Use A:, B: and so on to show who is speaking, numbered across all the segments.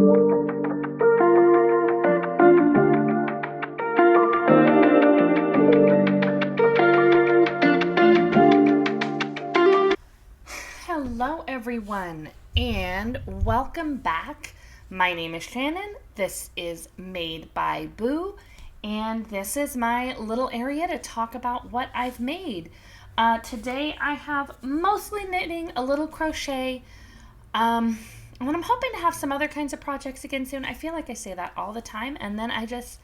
A: Hello everyone and welcome back. My name is Shannon. This is Made by Boo and this is my little area to talk about what I've made. Today I have mostly knitting, a little crochet, and I'm hoping to have some other kinds of projects again soon. I feel like I say that all the time and then I just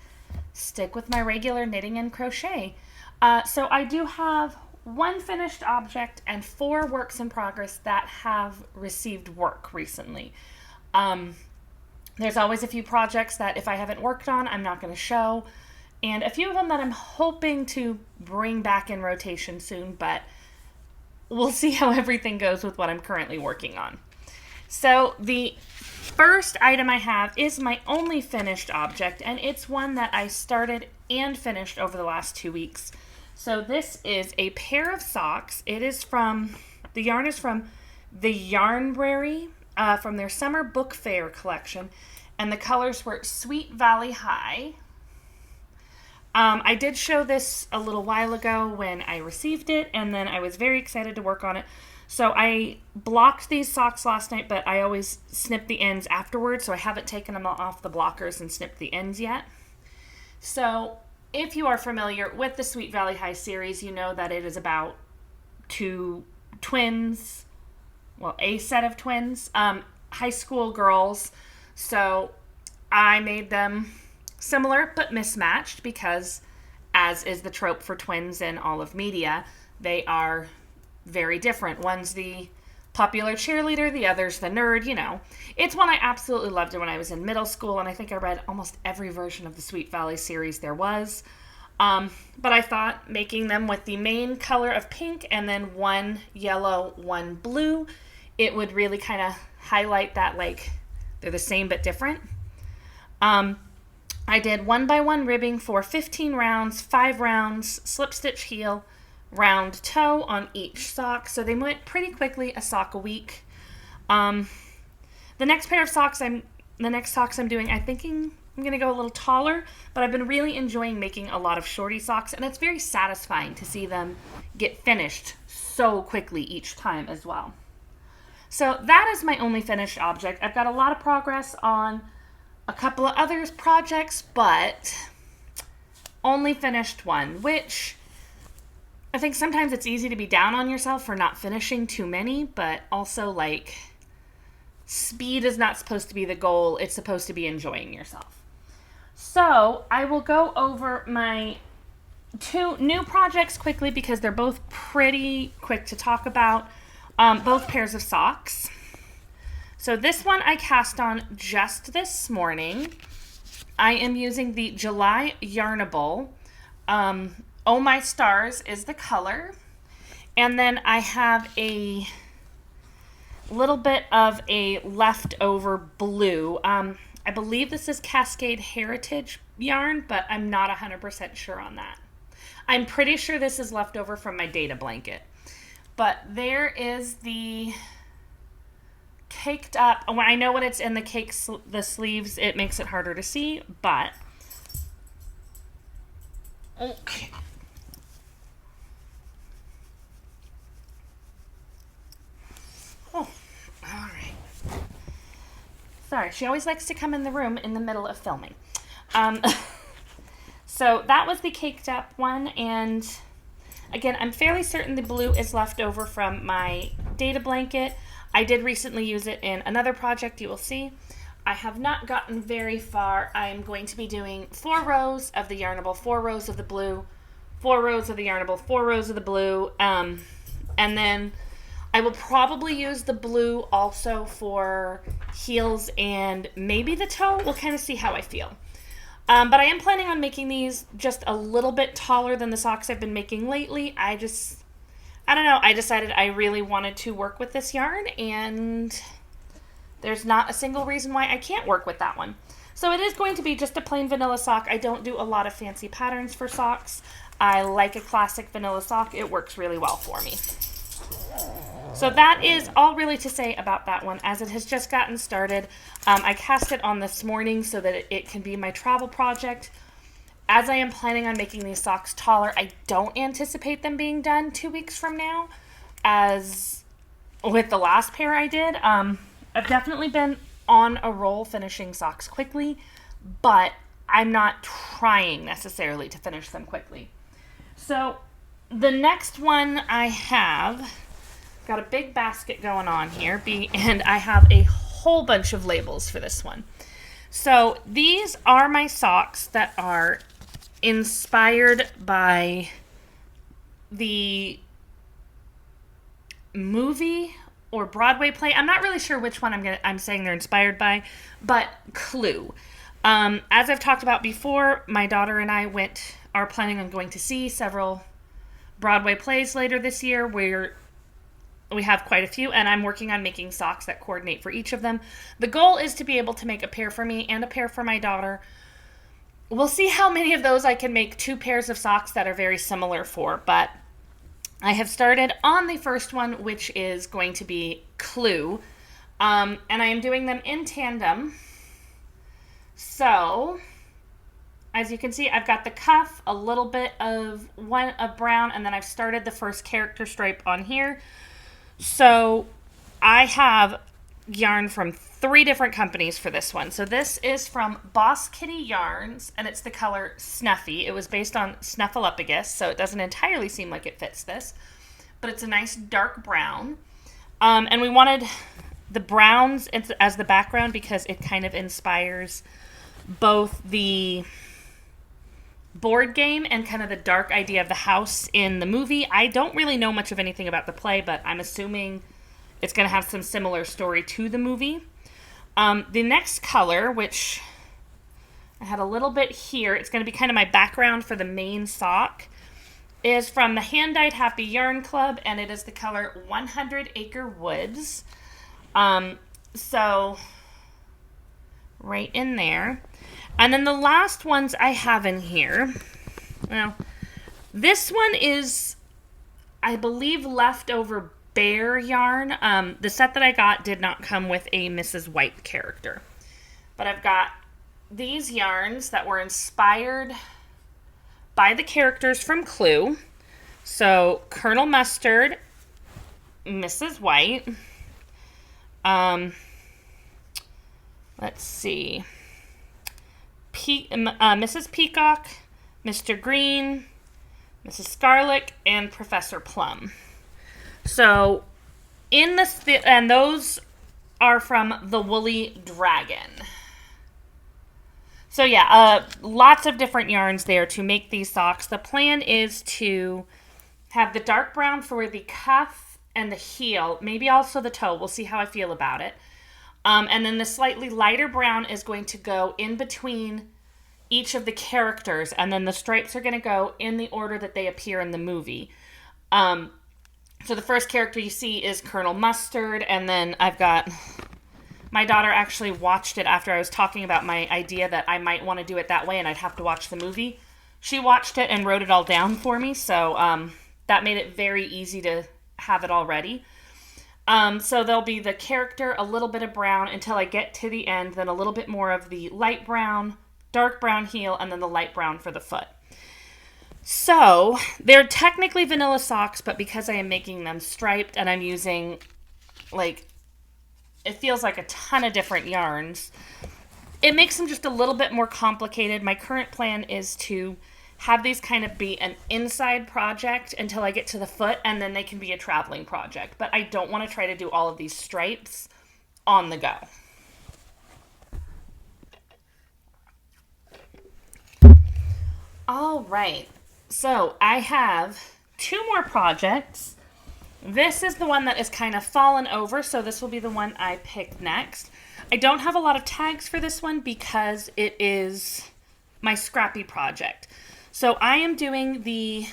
A: stick with my regular knitting and crochet. So I do have one finished object and 4 works in progress that have received work recently. There's always a few projects that if I haven't worked on, I'm not going to show, and a few of them that I'm hoping to bring back in rotation soon, but we'll see how everything goes with what I'm currently working on. So the first item I have is my only finished object, and it's one that I started and finished over the last 2 weeks. So this is a pair of socks. The yarn is from the Yarnbrary, from their summer book fair collection, and the colors were Sweet Valley High. I did show this a little while ago when I received it, and then I was very excited to work on it. So I blocked these socks last night, but I always snip the ends afterwards, so I haven't taken them off the blockers and snipped the ends yet. So if you are familiar with the Sweet Valley High series, you know that it is about 2 twins, well, a set of twins, high school girls. So I made them similar but mismatched because, as is the trope for twins in all of media, they are very different. One's the popular cheerleader, the other's the nerd, you know. It's one I absolutely loved when I was in middle school, and I think I read almost every version of the Sweet Valley series there was. But I thought making them with the main color of pink and then one yellow, one blue, it would really kind of highlight that, like, they're the same but different. I did 1x1 ribbing for 15 rounds, 5 rounds, slip stitch heel, round toe on each sock, so they went pretty quickly, a sock a week. The next socks I'm doing, I'm thinking I'm going to go a little taller, but I've been really enjoying making a lot of shorty socks, and it's very satisfying to see them get finished so quickly each time as well. So that is my only finished object. I've got a lot of progress on a couple of other projects, but only finished one, which I think sometimes it's easy to be down on yourself for not finishing too many, but also, like, speed is not supposed to be the goal. It's supposed to be enjoying yourself. So I will go over my 2 new projects quickly because they're both pretty quick to talk about. Both pairs of socks. So this one I cast on just this morning. I am using the July Yarnable. Oh My Stars is the color. And then I have a little bit of a leftover blue. I believe this is Cascade Heritage yarn, but I'm not 100% sure on that. I'm pretty sure this is leftover from my data blanket. But there is the caked up. I know when it's in the sleeves, it makes it harder to see, but okay. Oh, all right. Sorry, she always likes to come in the room in the middle of filming. So that was the caked up one, and again, I'm fairly certain the blue is left over from my data blanket. I did recently use it in another project, you will see. I have not gotten very far. I'm going to be doing 4 rows of the Yarnable, 4 rows of the blue, 4 rows of the Yarnable, 4 rows of the blue, and then I will probably use the blue also for heels and maybe the toe. We'll kind of see how I feel. But I am planning on making these just a little bit taller than the socks I've been making lately. I don't know. I decided I really wanted to work with this yarn, and there's not a single reason why I can't work with that one. So it is going to be just a plain vanilla sock. I don't do a lot of fancy patterns for socks. I like a classic vanilla sock. It works really well for me. So that is all really to say about that one, as it has just gotten started. I cast it on this morning so that it can be my travel project. As I am planning on making these socks taller, I don't anticipate them being done 2 weeks from now, as with the last pair I did. I've definitely been on a roll finishing socks quickly, but I'm not trying necessarily to finish them quickly. So the next one I have, got a big basket going on here, and I have a whole bunch of labels for this one. So these are my socks that are inspired by the movie or Broadway play. I'm not really sure which one I'm saying they're inspired by, but Clue. As I've talked about before, my daughter and I are planning on going to see several Broadway plays later this year, where we have quite a few, and I'm working on making socks that coordinate for each of them. The goal is to be able to make a pair for me and a pair for my daughter. We'll see how many of those I can make 2 pairs of socks that are very similar for, but I have started on the first one, which is going to be Clue, and I am doing them in tandem. So, as you can see, I've got the cuff, a little bit of brown, and then I've started the first character stripe on here. So I have yarn from 3 different companies for this one. So this is from Boss Kitty Yarns, and it's the color Snuffy. It was based on Snuffleupagus, so it doesn't entirely seem like it fits this, but it's a nice dark brown. And we wanted the browns as the background because it kind of inspires both the board game and kind of the dark idea of the house in the movie. I don't really know much of anything about the play, but I'm assuming it's going to have some similar story to the movie. The next color, which I had a little bit here, it's going to be kind of my background for the main sock, is from the Hand-Dyed Happy Yarn Club, and it is the color 100 Acre Woods. So right in there. And then the last ones I have in here, well, this one is, I believe, leftover bear yarn. The set that I got did not come with a Mrs. White character. But I've got these yarns that were inspired by the characters from Clue. So, Colonel Mustard, Mrs. White, let's see, Mrs. Peacock, Mr. Green, Mrs. Scarlet, and Professor Plum. So, and those are from the Woolly Dragon. So yeah, lots of different yarns there to make these socks. The plan is to have the dark brown for the cuff and the heel, maybe also the toe. We'll see how I feel about it. And then the slightly lighter brown is going to go in between each of the characters, and then the stripes are going to go in the order that they appear in the movie. So the first character you see is Colonel Mustard, and then I've got, my daughter actually watched it after I was talking about my idea that I might want to do it that way and I'd have to watch the movie. She watched it and wrote it all down for me, so that made it very easy to have it all ready. So there'll be the character, a little bit of brown until I get to the end, then a little bit more of the light brown, dark brown heel, and then the light brown for the foot. So they're technically vanilla socks, but because I am making them striped and I'm using, like, it feels like a ton of different yarns, it makes them just a little bit more complicated. My current plan is to have these kind of be an inside project until I get to the foot, and then they can be a traveling project. But I don't want to try to do all of these stripes on the go. All right, so I have 2 more projects. This is the one that is kind of fallen over, so this will be the one I picked next. I don't have a lot of tags for this one because it is my scrappy project. So I am doing the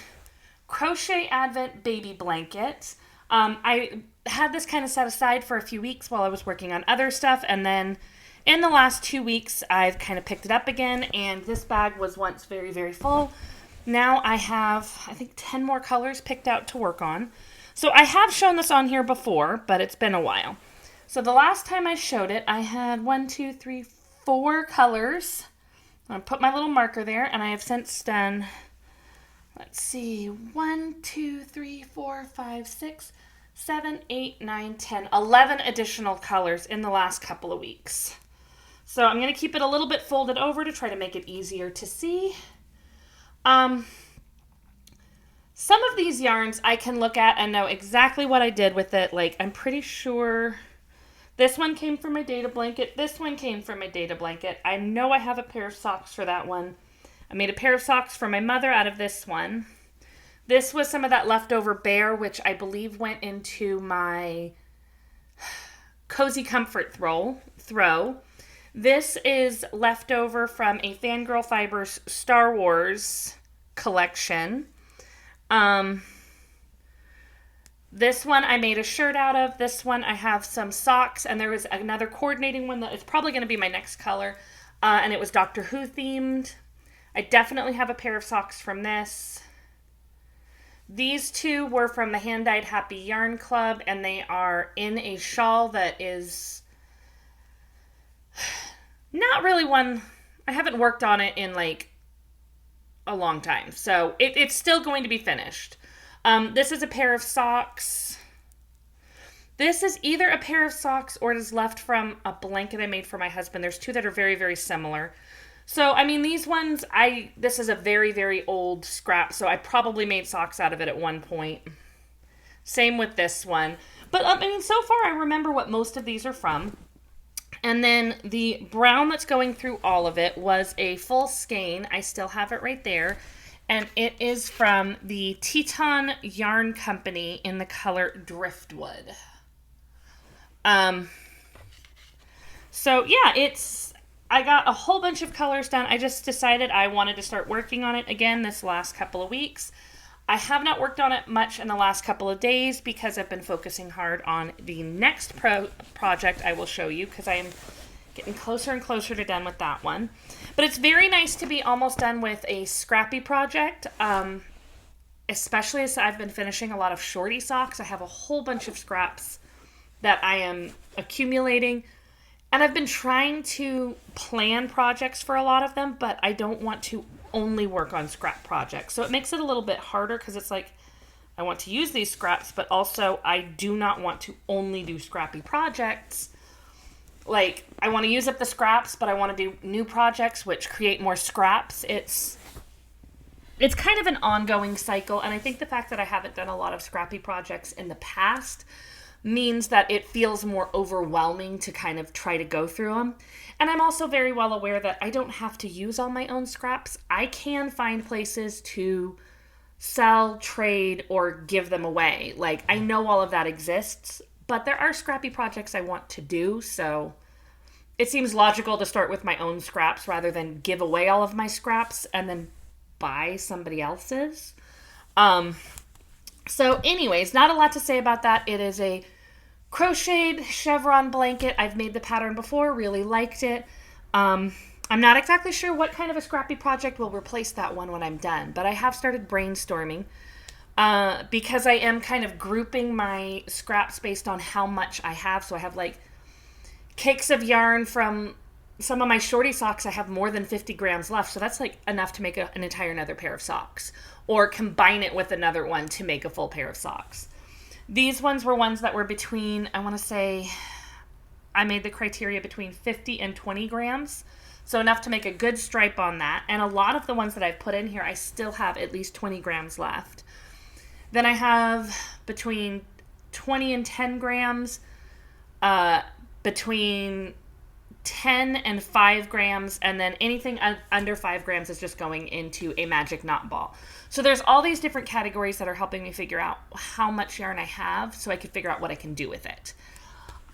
A: Crochet Advent Baby Blanket. I had this kind of set aside for a few weeks while I was working on other stuff, and then in the last 2 weeks, I've kind of picked it up again, and this bag was once very, very full. Now I have, I think, 10 more colors picked out to work on. So I have shown this on here before, but it's been a while. So the last time I showed it, I had 4 colors. I put my little marker there, and I have since done, let's see, 1, 2, 3, 4, 5, 6, 7, 8, 9, 10, 11 additional colors in the last couple of weeks. So I'm going to keep it a little bit folded over to try to make it easier to see. Some of these yarns I can look at and know exactly what I did with it. Like, I'm pretty sure this one came from my data blanket. This one came from my data blanket. I know I have a pair of socks for that one. I made a pair of socks for my mother out of this one. This was some of that leftover bear, which I believe went into my Cozy Comfort throw. This is leftover from a FanGirl Fibers Star Wars collection. This one I made a shirt out of. This one I have some socks, and there was another coordinating one that is probably going to be my next color, and it was Doctor Who themed. I definitely have a pair of socks from this. These 2 were from the Hand-Dyed Hobbii Yarn Club, and they are in a shawl that is not really one. I haven't worked on it in like a long time, so it's still going to be finished. This is a pair of socks. This is either a pair of socks or it is left from a blanket I made for my husband. There's 2 that are very, very similar. So, I mean, these ones, this is a very, very old scrap, so I probably made socks out of it at one point. Same with this one. But, I mean, so far I remember what most of these are from. And then the brown that's going through all of it was a full skein. I still have it right there. And it is from the Teton Yarn Company in the color Driftwood. So yeah, I got a whole bunch of colors done. I just decided I wanted to start working on it again this last couple of weeks. I have not worked on it much in the last couple of days because I've been focusing hard on the next project I will show you, because I am getting closer and closer to done with that one. But it's very nice to be almost done with a scrappy project, especially as I've been finishing a lot of shorty socks. I have a whole bunch of scraps that I am accumulating, and I've been trying to plan projects for a lot of them, but I don't want to only work on scrap projects. So it makes it a little bit harder, because it's like I want to use these scraps, but also I do not want to only do scrappy projects. Like, I want to use up the scraps, but I want to do new projects which create more scraps. It's kind of an ongoing cycle, and I think the fact that I haven't done a lot of scrappy projects in the past means that it feels more overwhelming to kind of try to go through them. And I'm also very well aware that I don't have to use all my own scraps. I can find places to sell, trade, or give them away. Like, I know all of that exists, but there are scrappy projects I want to do, so it seems logical to start with my own scraps rather than give away all of my scraps and then buy somebody else's. So anyways, not a lot to say about that. It is a crocheted chevron blanket. I've made the pattern before, really liked it. I'm not exactly sure what kind of a scrappy project will replace that one when I'm done, but I have started brainstorming because I am kind of grouping my scraps based on how much I have. So I have like cakes of yarn from some of my shorty socks. I have more than 50 grams left, so that's like enough to make an entire another pair of socks, or combine it with another one to make a full pair of socks. These ones were ones that were between, I want to say, I made the criteria between 50 and 20 grams. So enough to make a good stripe on that. And a lot of the ones that I've put in here, I still have at least 20 grams left. Then I have between 20 and 10 grams, between 10 and 5 grams, and then anything under 5 grams is just going into a magic knot ball. So there's all these different categories that are helping me figure out how much yarn I have so I can figure out what I can do with it.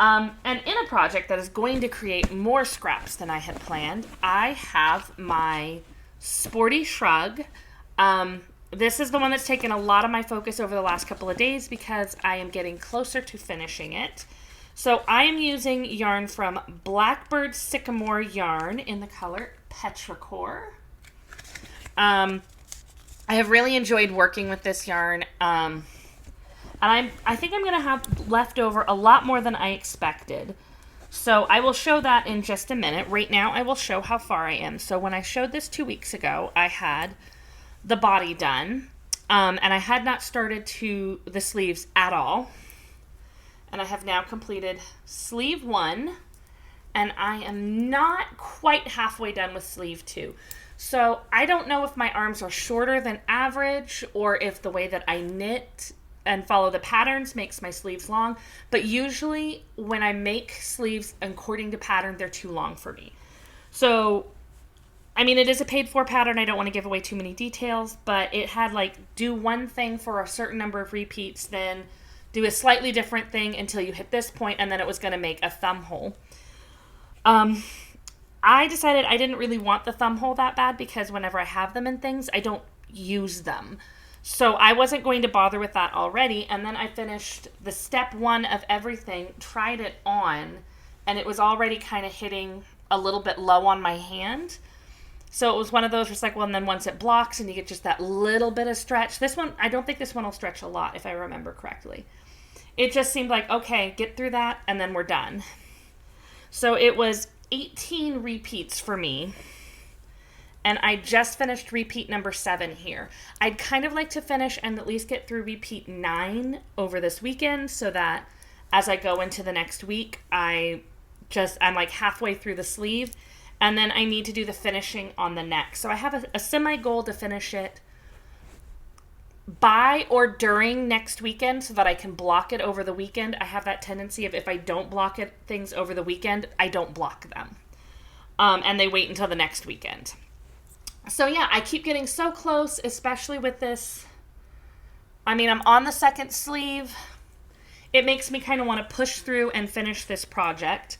A: And in a project that is going to create more scraps than I had planned, I have my Sporti Shrug. This is the one that's taken a lot of my focus over the last couple of days because I am getting closer to finishing it. So I am using yarn from Blackbird Sycamore yarn in the color Petrichor. I have really enjoyed working with this yarn. I And I think I'm going to have left over a lot more than I expected. So I will show that in just a minute. Right now I will show how far I am. So when I showed this 2 weeks ago, I had the body done. And I had not started to the sleeves at all. And I have now completed sleeve 1. And I am not quite halfway done with sleeve 2. So I don't know if my arms are shorter than average or if the way that I knit and follow the patterns makes my sleeves long. But usually when I make sleeves according to pattern, they're too long for me. So, I mean, it is a paid for pattern. I don't want to give away too many details, but it had like do one thing for a certain number of repeats, then do a slightly different thing until you hit this point, and then it was going to make a thumb hole. I decided I didn't really want the thumb hole that bad because whenever I have them and things, I don't use them. So I wasn't going to bother with that already. And then I finished the step 1 of everything, tried it on, and it was already kind of hitting a little bit low on my hand. So it was one of those where it's like, well, and then once it blocks and you get just that little bit of stretch. This one, I don't think this one will stretch a lot if I remember correctly. It just seemed like, okay, get through that and then we're done. So it was 18 repeats for me. And I just finished repeat number 7 here. I'd kind of like to finish and at least get through repeat 9 over this weekend so that as I go into the next week, I'm like halfway through the sleeve. And then I need to do the finishing on the neck. So I have a semi-goal to finish it by or during next weekend so that I can block it over the weekend. I have that tendency of if I don't block things over the weekend, I don't block them. And they wait until the next weekend. So yeah, I keep getting so close, especially with this. I mean, I'm on the second sleeve. It makes me kind of want to push through and finish this project.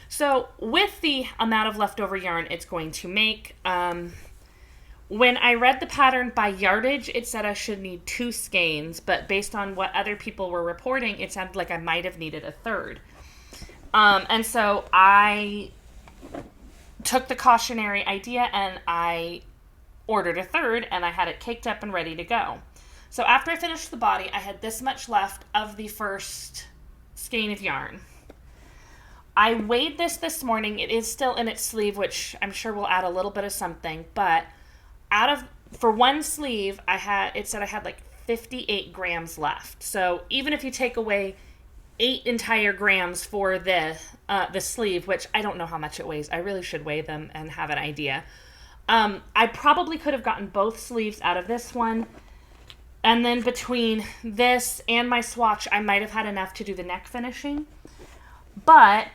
A: So with the amount of leftover yarn it's going to make, when I read the pattern by yardage, it said I should need 2 skeins, but based on what other people were reporting, it sounded like I might have needed a third. And so I took the cautionary idea and I ordered a third and I had it caked up and ready to go. So after I finished the body, I had this much left of the first skein of yarn. I weighed this morning. It is still in its sleeve, which I'm sure will add a little bit of something, but for one sleeve, it said I had like 58 grams left. So even if you take away 8 entire grams for the sleeve, which I don't know how much it weighs. I really should weigh them and have an idea. I probably could have gotten both sleeves out of this one. And then between this and my swatch, I might have had enough to do the neck finishing. But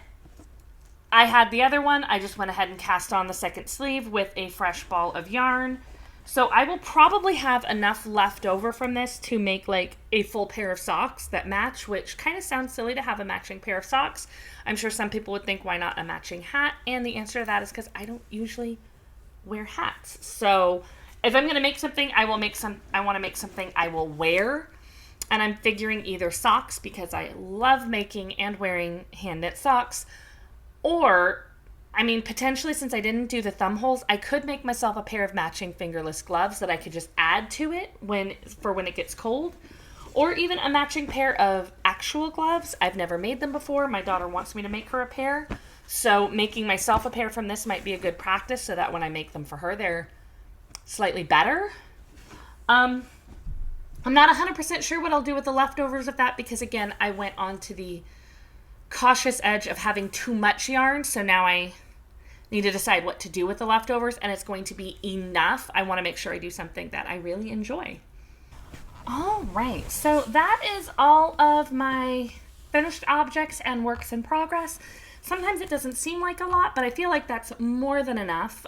A: I had the other one. I just went ahead and cast on the second sleeve with a fresh ball of yarn. So I will probably have enough left over from this to make like a full pair of socks that match, which kind of sounds silly to have a matching pair of socks. I'm sure some people would think, why not a matching hat? And the answer to that is because I don't usually wear hats. So if I'm going to make something, I want to make something I will wear. And I'm figuring either socks, because I love making and wearing hand knit socks, or I mean, potentially, since I didn't do the thumb holes, I could make myself a pair of matching fingerless gloves that I could just add to it when it gets cold. Or even a matching pair of actual gloves. I've never made them before. My daughter wants me to make her a pair. So making myself a pair from this might be a good practice so that when I make them for her, they're slightly better. I'm not 100% sure what I'll do with the leftovers of that because, again, I went on to the cautious edge of having too much yarn, so now I need to decide what to do with the leftovers, and it's going to be enough. I want to make sure I do something that I really enjoy. All right, so that is all of my finished objects and works in progress. Sometimes it doesn't seem like a lot, but I feel like that's more than enough.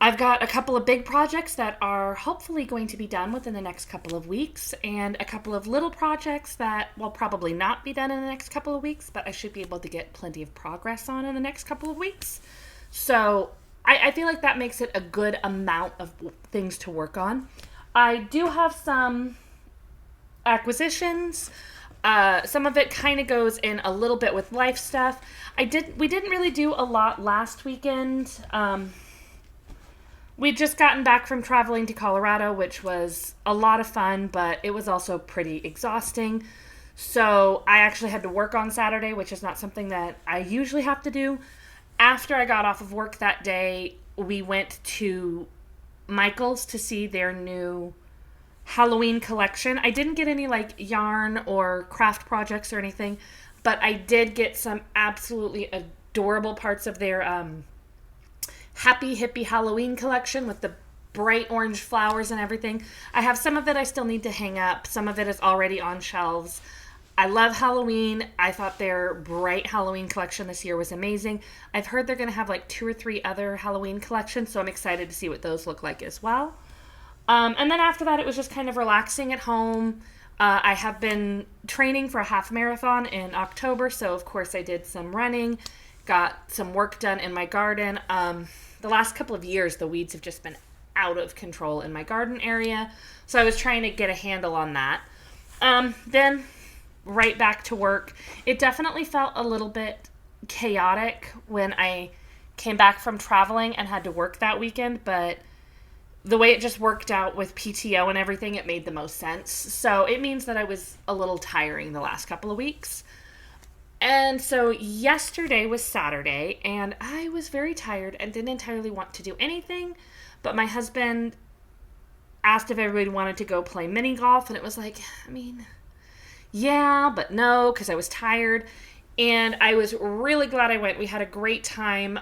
A: I've got a couple of big projects that are hopefully going to be done within the next couple of weeks, and a couple of little projects that will probably not be done in the next couple of weeks, but I should be able to get plenty of progress on in the next couple of weeks. So I feel like that makes it a good amount of things to work on. I do have some acquisitions. Some of it kind of goes in a little bit with life stuff. We didn't really do a lot last weekend. We'd just gotten back from traveling to Colorado, which was a lot of fun, but it was also pretty exhausting. So I actually had to work on Saturday, which is not something that I usually have to do. After I got off of work that day, we went to Michael's to see their new Halloween collection. I didn't get any like yarn or craft projects or anything, but I did get some absolutely adorable parts of their Happy Hippie Halloween collection with the bright orange flowers and everything. I have some of it I still need to hang up. Some of it is already on shelves. I love Halloween. I thought their bright Halloween collection this year was amazing. I've heard they're going to have like 2 or 3 other Halloween collections, so I'm excited to see what those look like as well. And then after that, it was just kind of relaxing at home. I have been training for a half marathon in October, so of course I did some running, got some work done in my garden. The last couple of years, the weeds have just been out of control in my garden area, so I was trying to get a handle on that. Then right back to work. It definitely felt a little bit chaotic when I came back from traveling and had to work that weekend, but the way it just worked out with PTO and everything, it made the most sense. So it means that I was a little tiring the last couple of weeks. And so yesterday was Saturday, and I was very tired and didn't entirely want to do anything, but my husband asked if everybody wanted to go play mini golf, and it was like, yeah, but no, because I was tired, and I was really glad I went. We had a great time.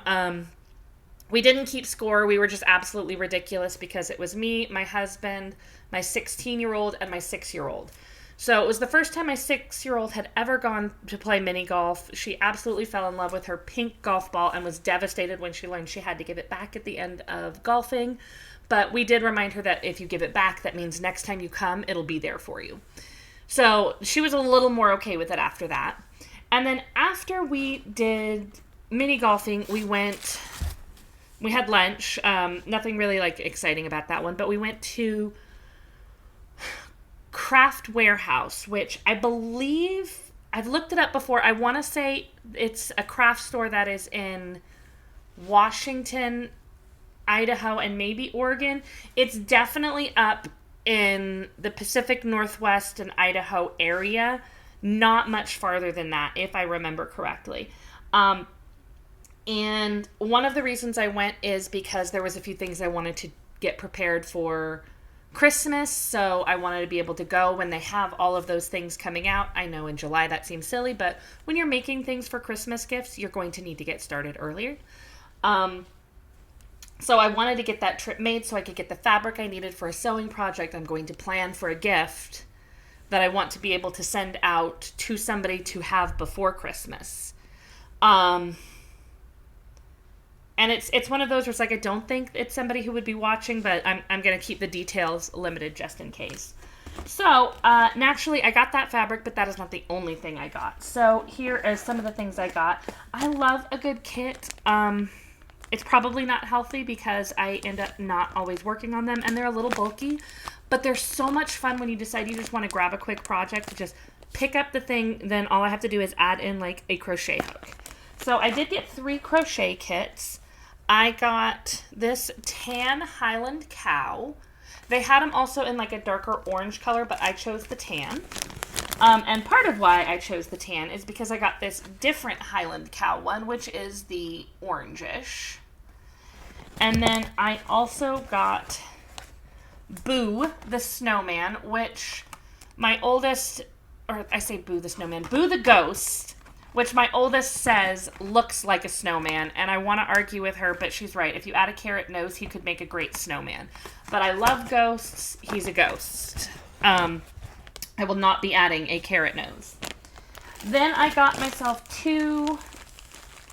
A: We didn't keep score. We were just absolutely ridiculous because it was me, my husband, my 16-year-old, and my 6-year-old. So it was the first time my 6-year-old had ever gone to play mini golf. She absolutely fell in love with her pink golf ball and was devastated when she learned she had to give it back at the end of golfing. But we did remind her that if you give it back, that means next time you come, it'll be there for you. So she was a little more okay with it after that. And then after we did mini golfing, we had lunch. Nothing really like exciting about that one, but we went to Craft Warehouse, which I believe, I've looked it up before. I want to say it's a craft store that is in Washington, Idaho, and maybe Oregon. It's definitely up in the Pacific Northwest and Idaho area, not much farther than that, if I remember correctly. And one of the reasons I went is because there was a few things I wanted to get prepared for Christmas, so I wanted to be able to go when they have all of those things coming out. I know in July that seems silly, but when you're making things for Christmas gifts, you're going to need to get started earlier. So I wanted to get that trip made so I could get the fabric I needed for a sewing project I'm going to plan for a gift that I want to be able to send out to somebody to have before Christmas. And it's one of those where it's like, I don't think it's somebody who would be watching, but I'm going to keep the details limited just in case. So, naturally, I got that fabric, but that is not the only thing I got. So here are some of the things I got. I love a good kit. It's probably not healthy because I end up not always working on them, and they're a little bulky, but they're so much fun when you decide you just want to grab a quick project. Just pick up the thing, then all I have to do is add in like a crochet hook. So I did get 3 crochet kits. I got this tan Highland cow. They had them also in like a darker orange color, but I chose the tan. And part of why I chose the tan is because I got this different Highland cow one, which is the orangish. And then I also got Boo the snowman, which my oldest, or I say Boo the snowman, Boo the ghost, which my oldest says looks like a snowman, and I want to argue with her, but she's right. If you add a carrot nose, he could make a great snowman. But I love ghosts. He's a ghost. I will not be adding a carrot nose. Then I got myself 2,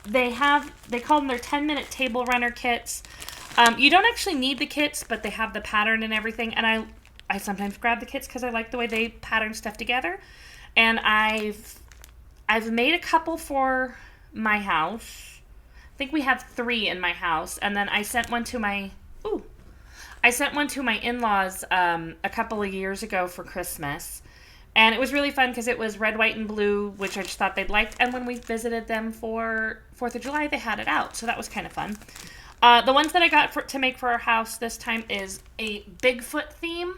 A: they call them their 10-minute table runner kits. You don't actually need the kits, but they have the pattern and everything, and I sometimes grab the kits because I like the way they pattern stuff together. And I've made a couple for my house. I think we have 3 in my house, and then I sent one to my in-laws a couple of years ago for Christmas. And it was really fun because it was red, white, and blue, which I just thought they'd like. And when we visited them for 4th of July, they had it out. So that was kind of fun. The ones that I got to make for our house this time is a Bigfoot theme.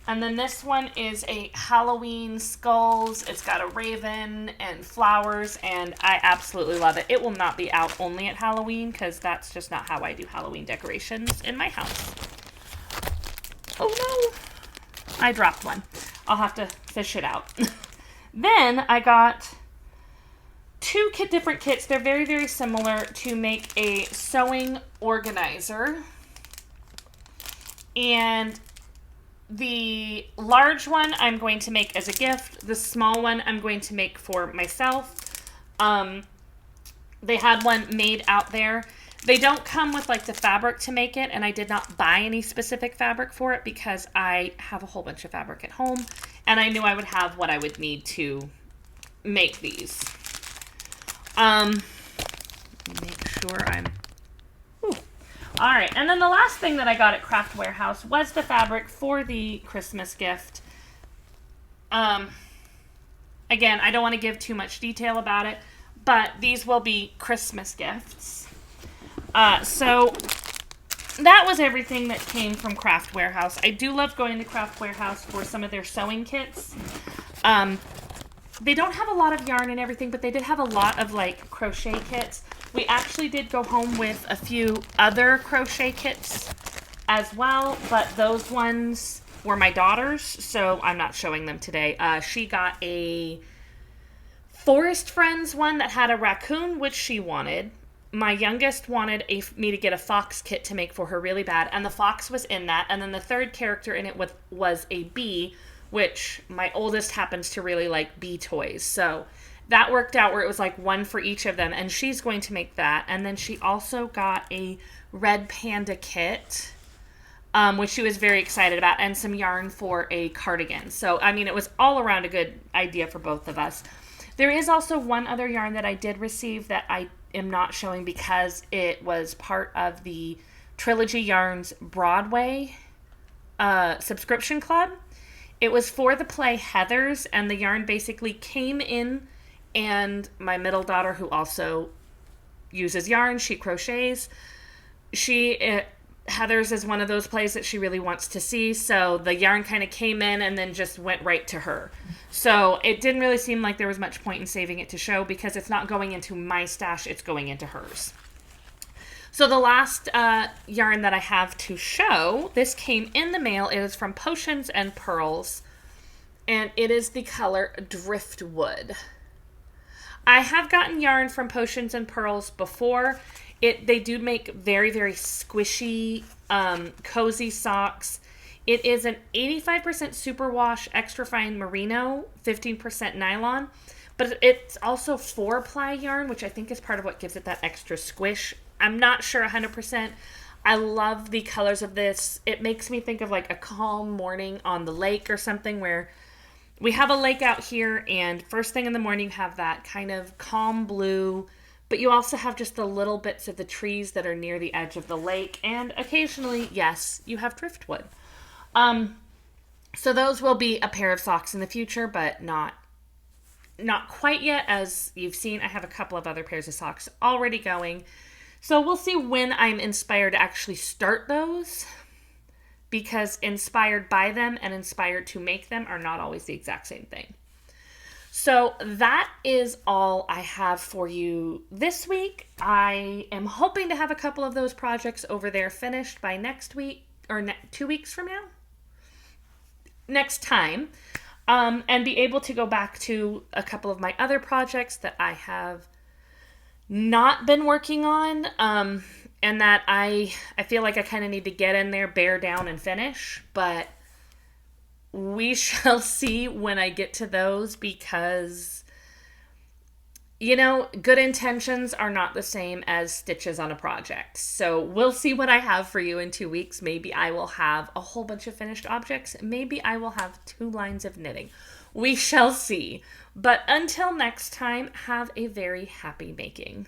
A: And then this one is a Halloween skulls. It's got a raven and flowers, and I absolutely love it. It will not be out only at Halloween, because that's just not how I do Halloween decorations in my house. Oh no! I dropped one. I'll have to fish it out. Then I got two different kits. They're very, very similar, to make a sewing organizer. And the large one I'm going to make as a gift. The small one I'm going to make for myself. They had one made out there. They don't come with like the fabric to make it, and I did not buy any specific fabric for it because I have a whole bunch of fabric at home, and I knew I would have what I would need to make these. Make sure I'm... All right, and then the last thing that I got at Craft Warehouse was the fabric for the Christmas gift. Again, I don't want to give too much detail about it, but these will be Christmas gifts. So that was everything that came from Craft Warehouse. I do love going to Craft Warehouse for some of their sewing kits. They don't have a lot of yarn and everything, but they did have a lot of like crochet kits. We actually did go home with a few other crochet kits as well, but those ones were my daughter's, so I'm not showing them today. She got a Forest Friends one that had a raccoon, which she wanted. My youngest wanted me to get a fox kit to make for her really bad, and the fox was in that. And then the third character in it was a bee, which my oldest happens to really like bee toys. So that worked out where it was like one for each of them, and she's going to make that. And then she also got a red panda kit, which she was very excited about, and some yarn for a cardigan. So, I mean, it was all around a good idea for both of us. There is also one other yarn that I did receive that I am not showing because it was part of the Trilogy Yarns Broadway subscription club. It was for the play Heathers, and the yarn basically came in, and my middle daughter, who also uses yarn, she crochets. Heathers is one of those plays that she really wants to see, so the yarn kind of came in and then just went right to her. So it didn't really seem like there was much point in saving it to show because it's not going into my stash, it's going into hers. So the last yarn that I have to show, this came in the mail. It is from Potions and Pearls, and it is the color Driftwood. I have gotten yarn from Potions and Pearls before. They do make very, very squishy, cozy socks. It is an 85% superwash, extra fine merino, 15% nylon, but it's also 4-ply yarn, which I think is part of what gives it that extra squish. I'm not sure 100%. I love the colors of this. It makes me think of like a calm morning on the lake or something, where we have a lake out here, and first thing in the morning you have that kind of calm blue, but you also have just the little bits of the trees that are near the edge of the lake, and occasionally, yes, you have driftwood. So those will be a pair of socks in the future, but not quite yet. As you've seen, I have a couple of other pairs of socks already going. So we'll see when I'm inspired to actually start those, because inspired by them and inspired to make them are not always the exact same thing. So that is all I have for you this week. I am hoping to have a couple of those projects over there finished by next week, or 2 weeks from now, next time, and be able to go back to a couple of my other projects that I have not been working on, and that I feel like I kind of need to get in there, bear down, and finish, but we shall see when I get to those, because, you know, good intentions are not the same as stitches on a project. So we'll see what I have for you in 2 weeks. Maybe I will have a whole bunch of finished objects. Maybe I will have 2 lines of knitting. We shall see. But until next time, have a very happy making.